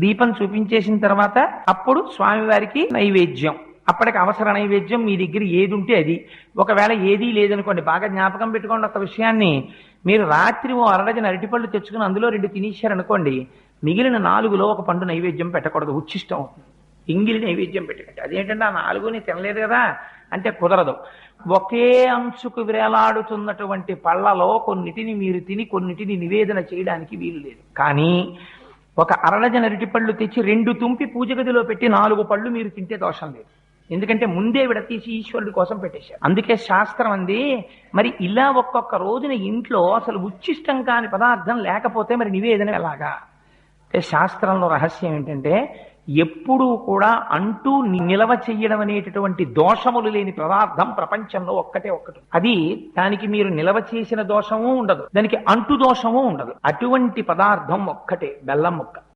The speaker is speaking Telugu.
దీపం చూపించేసిన తర్వాత అప్పుడు స్వామివారికి నైవేద్యం. అప్పటికి అవసర నైవేద్యం మీ దగ్గర ఏది ఉంటే అది. ఒకవేళ ఏదీ లేదనుకోండి, బాగా జ్ఞాపకం పెట్టుకోండి ఒక విషయాన్ని. మీరు రాత్రి ఓ అరడజన అరటిపళ్ళు తెచ్చుకుని అందులో 2 తినేశారనుకోండి, మిగిలిన 4లో ఒక పండు నైవేద్యం పెట్టకూడదు, ఉచ్చిష్టం అవుతుంది. ఎంగిలి నైవేద్యం పెట్టకండి. అదేంటంటే ఆ 4ని తినలేదు కదా అంటే కుదరదు. ఒకే అంచుకు వేలాడుతున్నటువంటి పళ్ళలో కొన్నిటిని మీరు తిని కొన్నిటిని నివేదన చేయడానికి వీలు లేదు. కానీ ఒక అరడజన అరటిపళ్ళు తెచ్చి 2 తుంపి పూజ గదిలో పెట్టి 4 పళ్ళు మీరు తింటే దోషం లేదు. ఎందుకంటే ముందే విడతీసి ఈశ్వరుడి కోసం పెట్టేశారు. అందుకే శాస్త్రం అంది, మరి ఇలా ఒక్కొక్క రోజున ఇంట్లో అసలు ఉచ్చిష్టం కాని పదార్థం లేకపోతే మరి నివేదన ఎలాగా అంటే, శాస్త్రంలో రహస్యం ఏంటంటే ఎప్పుడూ కూడా అంటూ నిలవ చెయ్యడం అనేటటువంటి దోషములు లేని పదార్థం ప్రపంచంలో ఒక్కటే ఒక్కటి. అది దానికి మీరు నిలవ చేసిన దోషము ఉండదు, దానికి అంటు దోషము ఉండదు. అటువంటి పదార్థం ఒక్కటే, బెల్లం ముక్క.